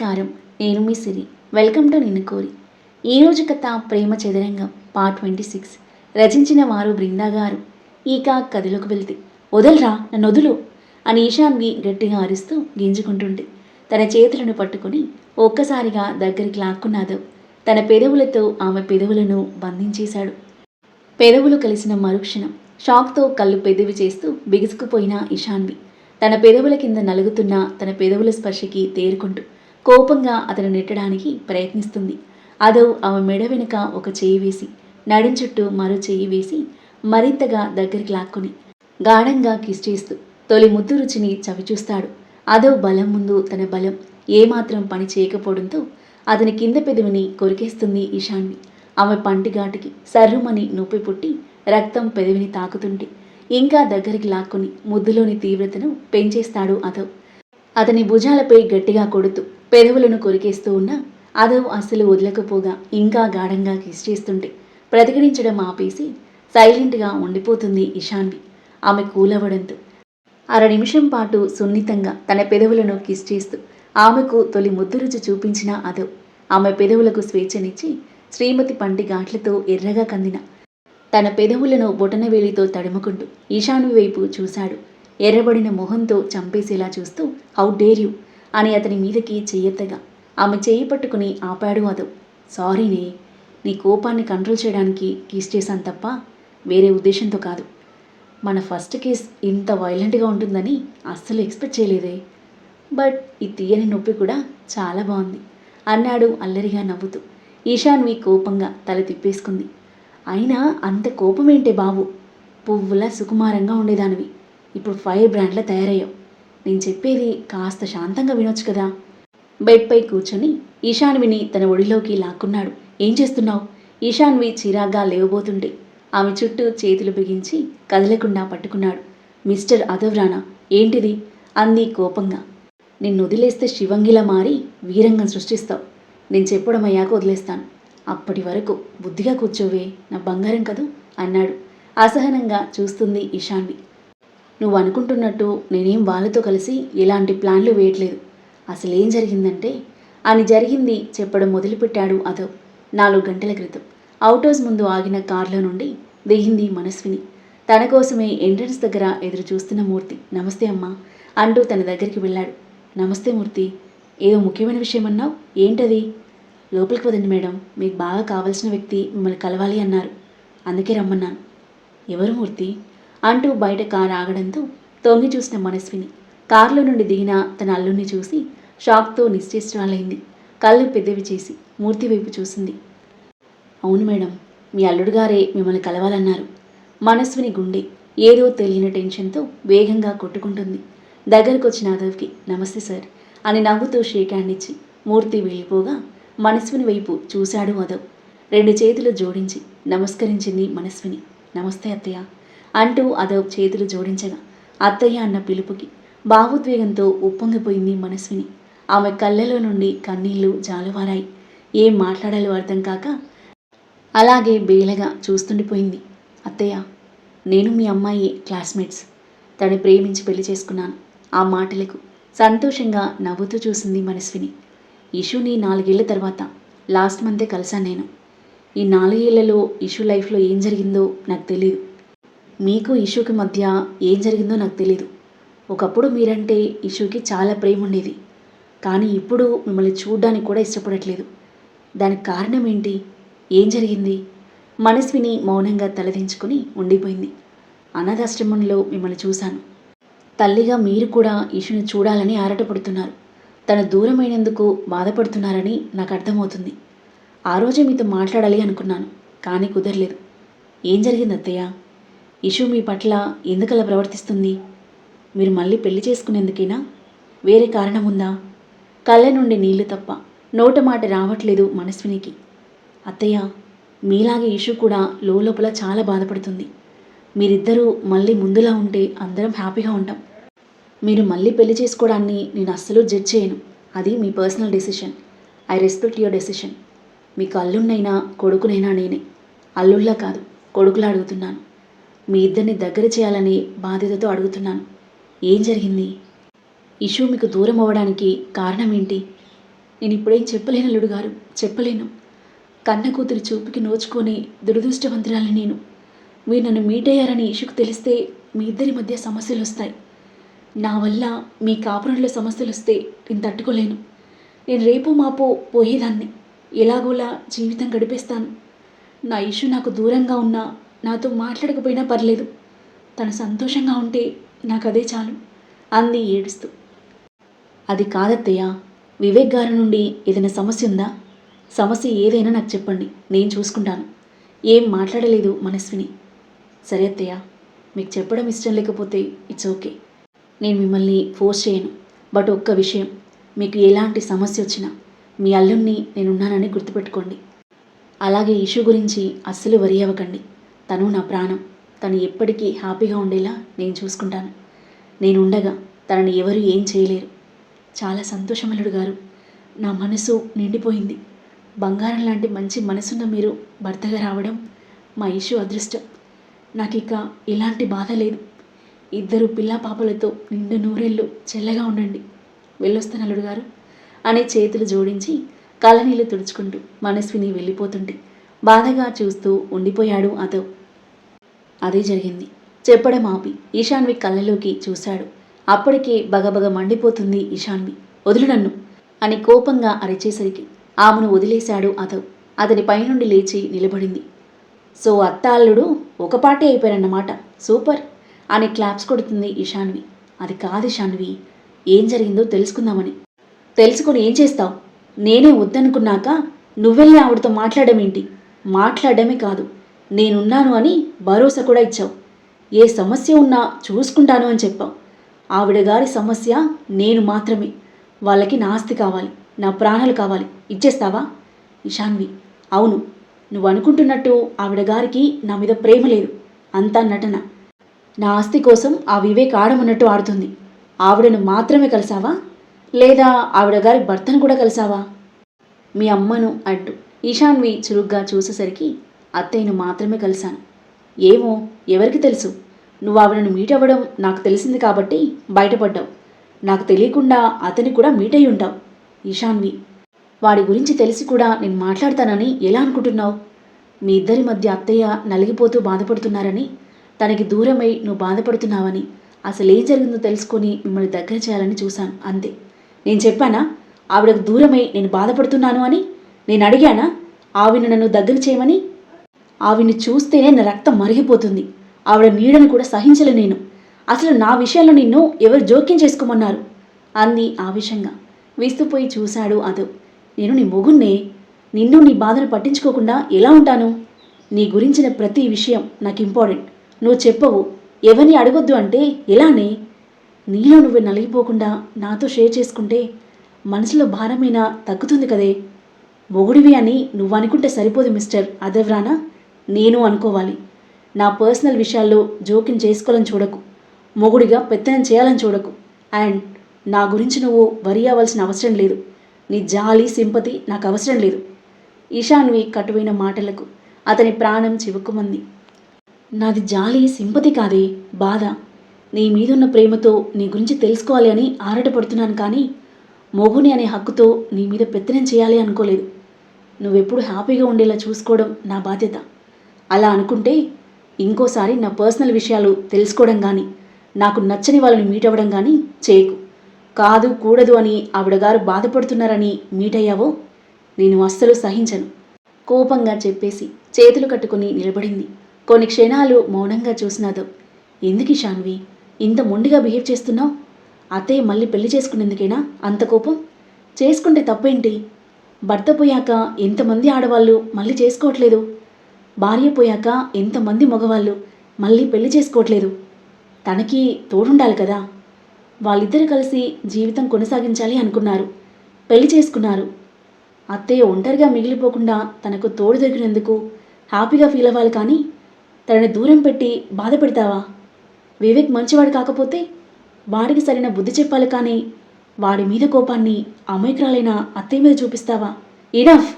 నమస్కారం. నేను మీ సిరి. Welcome to నిన్ను కోరి. ఈరోజు కథ ప్రేమ చదరంగం పార్ట్ 26. రచించిన వారు బృందా గారు. ఇక కథలోకి వెళ్తే, వదలరా నన్ను వదులు అని ఈశాన్వి గట్టిగా అరుస్తూ గింజుకుంటుంటే తన చేతులను పట్టుకుని ఒక్కసారిగా దగ్గరికి లాక్కున్నాదో తన పెదవులతో ఆమె పెదవులను బంధించేశాడు. పెదవులు కలిసిన మరుక్షణం షాక్తో కళ్ళు పెదవి చేస్తూ బిగుసుకుపోయిన ఈశాన్వి తన పెదవుల కింద నలుగుతున్న తన పెదవుల స్పర్శకి తేరుకుంటూ కోపంగా అతను నెట్టడానికి ప్రయత్నిస్తుంది. అదో ఆమె మెడ వెనుక ఒక చేయి వేసి నడుం చుట్టూ మరో చేయి వేసి మరింతగా దగ్గరికి లాక్కుని గాఢంగా కిస్ చేస్తూ తొలి ముద్దు రుచిని చవిచూస్తాడు. అదో బలం ముందు తన బలం ఏమాత్రం పని చేయకపోవడంతో అతని కింద పెదవిని కొరికేస్తుంది ఈశాన్వి. ఆమె పంటిఘాటికి సర్రుమని నొప్పి పుట్టి రక్తం పెదవిని తాకుతుంటే ఇంకా దగ్గరికి లాక్కుని ముద్దులోని తీవ్రతను పెంచేస్తాడు అదవ్. అతని భుజాలపై గట్టిగా కొడుతూ పెదవులను కొరికేస్తూ ఉన్న అదవ్ అస్సలు వదలకపోగా ఇంకా గాఢంగా కిస్ చేస్తుంటే ప్రతిఘటించడం ఆపేసి సైలెంట్గా ఉండిపోతుంది ఈశాన్వి. ఆమె కూలవడంతో అర నిమిషం పాటు సున్నితంగా తన పెదవులను కిస్ చేస్తూ ఆమెకు తొలి ముద్దు రుచి చూపించిన అదవ్ ఆమె పెదవులకు స్వేచ్ఛనిచ్చి శ్రీమతి పంటి ఘాట్లతో ఎర్రగా కందిన తన పెదవులను బొటనవేలితో తడుముకుంటూ ఈశాన్వి వైపు చూశాడు. ఎర్రబడిన మొహంతో చంపేసేలా చూస్తూ హౌ డేర్ యూ అని అతని మీదకి చెయ్యెత్తగా ఆమె చెయ్యి పట్టుకుని ఆపాడు అదవ్. సారీనే, నీ కోపాన్ని కంట్రోల్ చేయడానికి కిస్ చేశాను తప్ప వేరే ఉద్దేశంతో కాదు. మన ఫస్ట్ కిస్ ఇంత వైలెంట్గా ఉంటుందని అస్సలు ఎక్స్పెక్ట్ చేయలేదే. బట్ ఈ తీయని నొప్పి కూడా చాలా బాగుంది అన్నాడు అల్లరిగా నవ్వుతూ. ఈశాన్వి కోపంగా తల తిప్పేసుకుంది. అయినా అంత కోపమేంటే బాబు, పువ్వులా సుకుమారంగా ఉండేదానివి ఇప్పుడు ఫైర్ బ్రాండ్లా తయారయ్యావు. నేను చెప్పేది కాస్త శాంతంగా వినొచ్చు కదా. బెడ్పై కూర్చొని ఈశాన్విని తన ఒడిలోకి లాక్కున్నాడు. ఏం చేస్తున్నావు? ఈశాన్వి చిరాగ్గా లేవబోతుంటే ఆమె చుట్టూ చేతులు బిగించి కదలకుండా పట్టుకున్నాడు. మిస్టర్ అదవ్రానా, ఏంటిది అంది కోపంగా. నిన్ను వదిలేస్తే శివంగిలా మారి వీరంగం సృష్టిస్తావు. నేను చెప్పడం అయ్యాక వదిలేస్తాను. అప్పటి వరకు బుద్ధిగా కూర్చోవే నా బంగారం కదూ అన్నాడు అసహనంగా చూస్తుంది ఈశాన్వి. నువ్వు అనుకుంటున్నట్టు నేనేం వాళ్ళతో కలిసి ఎలాంటి ప్లాన్లు వేయట్లేదు. అసలేం జరిగిందంటే అని జరిగింది చెప్పడం మొదలుపెట్టాడు అదవ్. 4 గంటల క్రితం అవుట్ హౌస్ ముందు ఆగిన కార్లో నుండి దిగింది మనస్విని. తన కోసమే ఎంట్రన్స్ దగ్గర ఎదురు చూస్తున్న మూర్తి నమస్తే అమ్మా అంటూ తన దగ్గరికి వెళ్ళాడు. నమస్తే మూర్తి, ఏదో ముఖ్యమైన విషయం అన్నావు, ఏంటది? లోపలికి వదండి మేడం, మీకు బాగా కావాల్సిన వ్యక్తి మిమ్మల్ని కలవాలి అన్నారు, అందుకే రమ్మన్నాను. ఎవరు మూర్తి అంటూ బయట కారు ఆగడంతో తొంగి చూసిన మనస్విని కారులో నుండి దిగిన తన అల్లుడిని చూసి షాక్తో నిశ్చేష్టురాలైంది. కళ్ళు పెద్దవి చేసి మూర్తి వైపు చూసింది. అవును మేడం, మీ అల్లుడు గారే మిమ్మల్ని కలవాలన్నారు. మనస్విని గుండె ఏదో తెలియని టెన్షన్తో వేగంగా కొట్టుకుంటుంది. దగ్గరకు వచ్చిన అదవ్కి నమస్తే సార్ అని నవ్వుతూ షేక్ హ్యాండ్ ఇచ్చి మూర్తి వెళ్ళిపోగా మనస్విని వైపు చూశాడు అదవ్. 2 చేతులు జోడించి నమస్కరించింది మనస్విని. నమస్తే అత్తయ్య అంటూ అదవ్ చేతులు జోడించగా అత్తయ్య అన్న పిలుపుకి భావోద్వేగంతో ఉప్పొంగిపోయింది మనస్విని. ఆమె కళ్ళలో నుండి కన్నీళ్లు జాలువారాయి. ఏం మాట్లాడాలో అర్థం కాక అలాగే బేలగా చూస్తుండిపోయింది. అత్తయ్య, నేను మీ అమ్మాయి క్లాస్మేట్స్. తను ప్రేమించి పెళ్లి చేసుకున్నాను. ఆ మాటలకు సంతోషంగా నవ్వుతూ చూసింది మనస్విని. ఇషుని 4 ఏళ్ల తర్వాత లాస్ట్ మంతే కలిశాను నేను. ఈ 4 ఏళ్లలో ఇషు లైఫ్లో ఏం జరిగిందో నాకు తెలీదు. మీకు ఇషుకి మధ్య ఏం జరిగిందో నాకు తెలీదు. ఒకప్పుడు మీరంటే ఇషుకి చాలా ప్రేమ ఉండేది, కానీ ఇప్పుడు మిమ్మల్ని చూడ్డానికి కూడా ఇష్టపడట్లేదు. దానికి కారణం ఏంటి? ఏం జరిగింది? మనస్విని మౌనంగా తలదించుకుని ఉండిపోయింది. అనాథాశ్రమంలో మిమ్మల్ని చూశాను. తల్లిగా మీరు కూడా ఇషుని చూడాలని ఆరాటపడుతున్నారు. తను దూరమైనందుకు బాధపడుతున్నారని నాకు అర్థమవుతుంది. ఆ రోజే మీతో మాట్లాడాలి అనుకున్నాను, కానీ కుదరలేదు. ఏం జరిగింది అత్తయ్య? ఇషు మీ పట్ల ఎందుకలా ప్రవర్తిస్తుంది? మీరు మళ్ళీ పెళ్లి చేసుకునేందుకేనా? వేరే కారణం ఉందా? కళ్ళ నుండి నీళ్లు తప్ప నోట మాట రావట్లేదు మనస్వినికి. అత్తయ్య, మీలాగే ఇషు కూడా లోపల చాలా బాధపడుతుంది. మీరిద్దరూ మళ్ళీ ముందులా ఉంటే అందరం హ్యాపీగా ఉంటాం. మీరు మళ్ళీ పెళ్లి చేసుకోవడాన్ని నేను అస్సలు జడ్జ్ చేయను. అది మీ personal decision. I respect your decision. మీకు అల్లున్నైనా కొడుకునైనా నేనే. అల్లుళ్ళ కాదు, కొడుకులా అడుగుతున్నాను. మీ ఇద్దరిని దగ్గర చేయాలని బాధ్యతతో అడుగుతున్నాను. ఏం జరిగింది? ఇషు మీకు దూరం అవ్వడానికి కారణం ఏంటి? నేను ఇప్పుడేం చెప్పలేను అల్లుడు గారు, చెప్పలేను. కన్న కూతురి చూపుకి నోచుకొని దురదృష్టవంతురాలి నేను. మీరు నన్ను మీట్ అయ్యారని ఇషుకు తెలిస్తే మీ ఇద్దరి మధ్య సమస్యలు వస్తాయి. నా వల్ల మీ కాపురంలో సమస్యలు వస్తే నేను తట్టుకోలేను. నేను రేపు మాపో పోయేదాన్ని. ఎలాగోలా జీవితం గడిపేస్తాను. నా ఇషు నాకు దూరంగా ఉన్నా, నాతో మాట్లాడకపోయినా పర్లేదు. తను సంతోషంగా ఉంటే నాకు అదే చాలు అంది ఏడుస్తూ. అది కాదత్తయ్య, వివేక్ గారి నుండి ఏదైనా సమస్య ఉందా? సమస్య ఏదైనా నాకు చెప్పండి, నేను చూసుకుంటాను. ఏం మాట్లాడలేదు మనస్విని. సరే అత్తయ్య, మీకు చెప్పడం ఇష్టం లేకపోతే ఇట్స్ ఓకే. నేను మిమ్మల్ని ఫోర్స్ చేయను. బట్ ఒక్క విషయం, మీకు ఎలాంటి సమస్య వచ్చినా మీ అల్లుణ్ణి నేనున్నానని గుర్తుపెట్టుకోండి. అలాగే ఇష్యూ గురించి అస్సలు వరి అవ్వకండి. తను నా ప్రాణం. తను ఎప్పటికీ హ్యాపీగా ఉండేలా నేను చూసుకుంటాను. నేను ఉండగా తనని ఎవరు ఏం చేయలేరు. చాలా సంతోషం అల్లుడు గారు. నా మనసు నిండిపోయింది. బంగారం లాంటి మంచి మనసున్న మీరు భర్తగా రావడం మా ఇష్యూ అదృష్టం. నాకు ఇక ఎలాంటి బాధ లేదు. ఇద్దరు పిల్ల పాపలతో నిండు నూరేళ్ళు చెల్లగా ఉండండి. వెళ్ళొస్తాను అల్లుడు గారు అని చేతులు జోడించి కళ్ళనీళ్ళు తుడుచుకుంటూ మనస్విని వెళ్ళిపోతుంటే బాధగా చూస్తూ ఉండిపోయాడు అదో. అదే జరిగింది. చెప్పడం ఆపి ఈశాన్వి కళ్ళలోకి చూశాడు. అప్పటికే బగబగ మండిపోతుంది ఈశాన్వి. వదులు నన్ను అని కోపంగా అరిచేసరికి ఆమెను వదిలేశాడు అదో. అతని పైనుండి లేచి నిలబడింది. సో అత్త అల్లుడు ఒక పాటే అయిపోయారన్నమాట, సూపర్ అని క్లాప్స్ కొడుతుంది ఈశాన్వి. అది కాదు ఈశాన్వి, ఏం జరిగిందో తెలుసుకుందామని. తెలుసుకొని ఏం చేస్తావు? నేనే వద్దనుకున్నాక నువ్వెళ్ళి ఆవిడతో మాట్లాడమేంటి? మాట్లాడమే కాదు, నేనున్నాను అని భరోసా కూడా ఇచ్చావు. ఏ సమస్య ఉన్నా చూసుకుంటాను అని చెప్పావు. ఆవిడ గారి సమస్య నేను మాత్రమే. వాళ్ళకి నా ఆస్తి కావాలి, నా ప్రాణాలు కావాలి. ఇచ్చేస్తావా? ఈశాన్వి, అవును, నువ్వు అనుకుంటున్నట్టు ఆవిడ గారికి నా మీద ప్రేమ లేదు, అంతా నటన. నా ఆస్తి కోసం ఆ వివేక్ ఆడమన్నట్టు ఆడుతుంది. ఆవిడను మాత్రమే కలిసావా, లేదా ఆవిడ గారి భర్తను కూడా కలిసావా? మీ అమ్మను అంటూ ఈశాన్వి చురుగ్గా చూసేసరికి అత్తయ్యను మాత్రమే కలిశాను. ఏమో, ఎవరికి తెలుసు? నువ్వు ఆవిడను మీట్ అవ్వడం నాకు తెలిసింది కాబట్టి బయటపడ్డావు. నాకు తెలియకుండా అతని కూడా మీట్ అయి ఉంటావు. ఈశాన్వి, వాడి గురించి తెలిసి కూడా నేను మాట్లాడతానని ఎలా అనుకుంటున్నావు? మీ ఇద్దరి మధ్య అత్తయ్య నలిగిపోతూ బాధపడుతున్నారని, తనకి దూరమై నువ్వు బాధపడుతున్నావని, అసలేం జరిగిందో తెలుసుకొని మిమ్మల్ని దగ్గర చేయాలని చూశాను, అంతే. నేను చెప్పానా ఆవిడకు దూరమై నేను బాధపడుతున్నాను అని? నేను అడిగానా ఆవిడ నన్ను దగ్గర చేయమని? ఆవిడ్ని చూస్తేనే నా రక్తం మరిగిపోతుంది. ఆవిడ నీడను కూడా సహించలే నేను. అసలు నా విషయంలో నిన్ను ఎవరు జోక్యం చేసుకోమన్నారు? అంది ఆవేశంగా. విస్తుపోయి చూశాడు అదో. నేను నీ మొగున్నే. నిన్ను నీ బాధను పట్టించుకోకుండా ఎలా ఉంటాను? నీ గురించిన ప్రతి విషయం నాకు ఇంపార్టెంట్. నువ్వు చెప్పవు, ఎవరిని అడగొద్దు అంటే ఎలానే? నీలో నువ్వు నలిగిపోకుండా నాతో షేర్ చేసుకుంటే మనసులో భారమైనా తగ్గుతుంది కదే. మొగుడివి అని నువ్వు అనుకుంటే సరిపోదు మిస్టర్ అదవ్రానా, నేను అనుకోవాలి. నా పర్సనల్ విషయాల్లో జోక్యం చేసుకోవాలని చూడకు. మొగుడిగా పెత్తనం చేయాలని చూడకు. అండ్ నా గురించి నువ్వు వరి అవ్వాల్సిన అవసరం లేదు. నీ జాలి సింపతి నాకు అవసరం లేదు. ఈశాన్వి కటువైన మాటలకు అతని ప్రాణం చివుక్కుమంది. నాది జాలి సింపతి కాదే, బాధ. నీ మీదున్న ప్రేమతో నీ గురించి తెలుసుకోవాలి అని ఆరాటపడుతున్నాను, కానీ మొగుని అనే హక్కుతో నీ మీద పెత్తనం చేయాలి అనుకోలేదు. నువ్వెప్పుడు హ్యాపీగా ఉండేలా చూసుకోవడం నా బాధ్యత. అలా అనుకుంటే ఇంకోసారి నా పర్సనల్ విషయాలు తెలుసుకోవడం కానీ, నాకు నచ్చని వాళ్ళని మీట్ అవ్వడం కానీ చేయకు. కాదు కూడదు అని ఆవిడగారు బాధపడుతున్నారని మీట్ అయ్యావో నేను అస్సలు సహించను, కోపంగా చెప్పేసి చేతులు కట్టుకుని నిలబడింది. కొన్ని క్షణాలు మౌనంగా చూసినాదో. ఎందుకు శాన్వి ఇంత మొండిగా బిహేవ్ చేస్తున్నావు? అత్తయ్య మళ్ళీ పెళ్లి చేసుకునేందుకేనా అంత కోపం? చేసుకుంటే తప్పేంటి? భర్త పోయాక ఎంతమంది ఆడవాళ్ళు మళ్ళీ చేసుకోవట్లేదు? భార్య పోయాక ఎంతమంది మగవాళ్ళు మళ్ళీ పెళ్లి చేసుకోవట్లేదు? తనకి తోడుండాలి కదా. వాళ్ళిద్దరు కలిసి జీవితం కొనసాగించాలి అనుకున్నారు, పెళ్లి చేసుకున్నారు. అత్తయ్య ఒంటరిగా మిగిలిపోకుండా తనకు తోడు దొరికినందుకు హ్యాపీగా ఫీల్ అవ్వాలి, కానీ తనని దూరం పెట్టి బాధ పెడతావా? వివేక్ మంచివాడు కాకపోతే వాడికి సరైన బుద్ధి చెప్పాలి, కానీ వాడి మీద కోపాన్ని అమాయకురాలైన అత్తయ్య మీద చూపిస్తావా? ఇనఫ్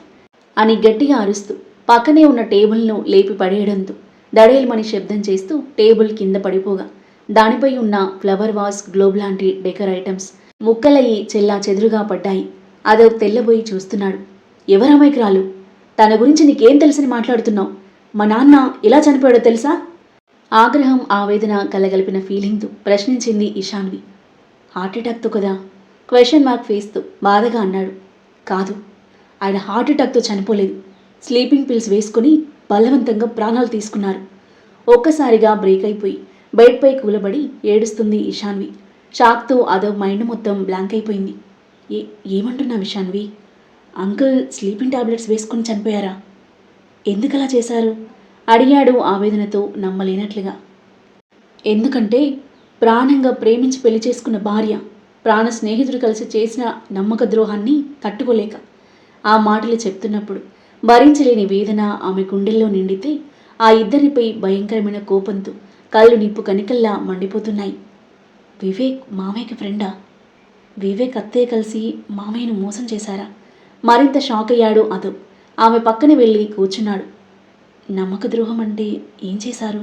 అని గట్టిగా అరుస్తూ పక్కనే ఉన్న టేబుల్ను లేపి పడేయడంతో దడేల్మని శబ్దం చేస్తూ టేబుల్ కింద పడిపోగా దానిపై ఉన్న ఫ్లవర్ వాస్, గ్లోబ్ లాంటి డెకర్ ఐటమ్స్ ముక్కలయ్యి చెల్లా చెదురుగా పడ్డాయి. అదవ్ తెల్లబోయి చూస్తున్నాడు. ఎవరమైకురాలు? తన గురించి నీకేం తెలిసని మాట్లాడుతున్నావు? మా నాన్న ఎలా చనిపోయాడో తెలుసా? ఆగ్రహం ఆవేదన కలగలిపిన ఫీలింగ్తో ప్రశ్నించింది ఇషాన్వి. హార్ట్అటాక్తో కదా? క్వశ్చన్ మార్క్ ఫేస్తో బాధగా అన్నాడు. కాదు, ఆయన హార్ట్అటాక్తో చనిపోలేదు. స్లీపింగ్ పిల్స్ వేసుకుని బలవంతంగా ప్రాణాలు తీసుకున్నారు. ఒక్కసారిగా బ్రేక్ అయిపోయి బెడ్పై కూలబడి ఏడుస్తుంది ఇషాన్వి. షాక్తో అదవ్ మైండ్ మొత్తం బ్లాంక్ అయిపోయింది. ఏమంటున్నావు ఇషాన్వి? అంకుల్ స్లీపింగ్ టాబ్లెట్స్ వేసుకుని చనిపోయారా? ఎందుకలా చేశారు? అడిగాడు ఆవేదనతో నమ్మలేనట్లుగా. ఎందుకంటే ప్రాణంగా ప్రేమించి పెళ్లి చేసుకున్న భార్య ప్రాణ స్నేహితుడు కలిసి చేసిన నమ్మక ద్రోహాన్ని తట్టుకోలేక ఆ మాటలు చెప్తున్నప్పుడు భరించలేని వేదన ఆమె గుండెల్లో నిండితే ఆ ఇద్దరిపై భయంకరమైన కోపంతో కళ్ళు నిప్పు కనికల్లా మండిపోతున్నాయి. వివేక్ మామయ్యకి ఫ్రెండా? వివేక్ అత్తయ్య కలిసి మామయ్యను మోసం చేశారా? మరింత షాక్ అయ్యాడు అదవ్. ఆమె పక్కన వెళ్ళి కూర్చున్నాడు. నమ్మక ద్రోహం అంటే ఏం చేశారు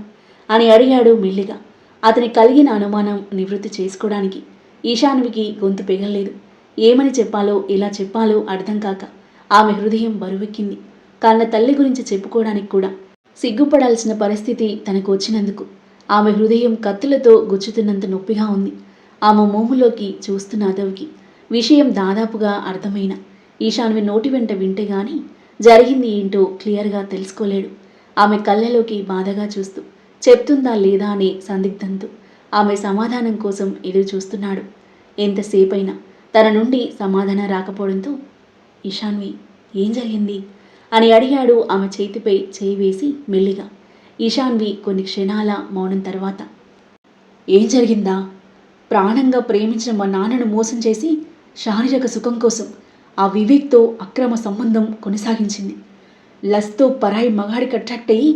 అని అడిగాడు మెల్లిగా. అతని కలిగిన అనుమానం నివృత్తి చేసుకోవడానికి ఈశాన్వికి గొంతు పెగల్లేదు. ఏమని చెప్పాలో ఎలా చెప్పాలో అర్థం కాక ఆమె హృదయం బరువెక్కింది. కన్న తల్లి గురించి చెప్పుకోవడానికి కూడా సిగ్గుపడాల్సిన పరిస్థితి తనకు వచ్చినందుకు ఆమె హృదయం కత్తులతో గుచ్చుతున్నంత నొప్పిగా ఉంది. ఆమె మోములోకి చూస్తున్న అదవ్కి విషయం దాదాపుగా అర్థమైన ఈశాన్వి నోటి వెంట వింటే గాని జరిగింది ఏంటో క్లియర్గా తెలుసుకోలేడు. ఆమె కళ్ళలోకి బాధగా చూస్తూ చెప్తుందా లేదా అనే సందిగ్ధంతో ఆమె సమాధానం కోసం ఎదురు చూస్తున్నాడు. ఎంతసేపైనా తన నుండి సమాధానం రాకపోవడంతో ఈశాన్వి ఏం జరిగింది అని అడిగాడు ఆమె చేతిపై చేయి వేసి మెల్లిగా. ఈశాన్వి కొన్ని క్షణాల మౌనం తర్వాత ఏం జరిగిందా? ప్రాణంగా ప్రేమించిన మా నాన్నను మోసం చేసి శారీరక సుఖం కోసం ఆ వివేక్తో అక్రమ సంబంధం కొనసాగించింది. లస్తో పరాయి మగాడికి అట్రాక్ట్ అయ్యి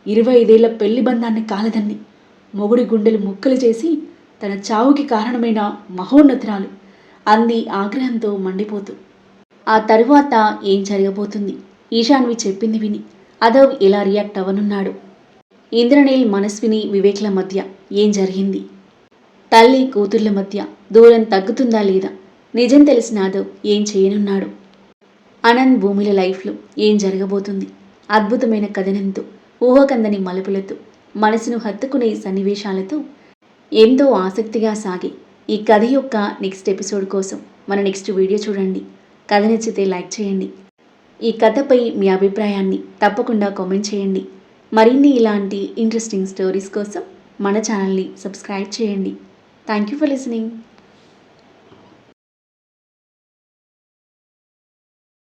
25 ఏళ్ల పెళ్లి బంధాన్ని కాలదన్ని మొగుడి గుండెలు ముక్కలు చేసి తన చావుకి కారణమైన మహోన్నతురాలు అంది ఆగ్రహంతో మండిపోతూ. ఆ తరువాత ఏం జరగబోతుంది? ఈశాన్వి చెప్పింది విని అదవ్ ఎలా రియాక్ట్ అవ్వనున్నాడు? ఇంద్రనీల్ మనస్విని వివేక్ల మధ్య ఏం జరిగింది? తల్లి కూతుర్ల మధ్య దూరం తగ్గుతుందా లేదా? నిజం తెలిసిన అదవ్ ఏం చేయనున్నాడు? అనంత్ భూమిల లైఫ్లో ఏం జరగబోతుంది? అద్భుతమైన కథనంతో ఊహకందని మలుపులతో మనసును హత్తుకునే సన్నివేశాలతో ఎంతో ఆసక్తిగా సాగే ఈ కథ యొక్క నెక్స్ట్ ఎపిసోడ్ కోసం మన నెక్స్ట్ వీడియో చూడండి. కథ నచ్చితే లైక్ చేయండి. ఈ కథపై మీ అభిప్రాయాన్ని తప్పకుండా కామెంట్ చేయండి. మరిన్ని ఇలాంటి ఇంట్రెస్టింగ్ స్టోరీస్ కోసం మన ఛానల్ని సబ్స్క్రైబ్ చేయండి. Thank you for listening.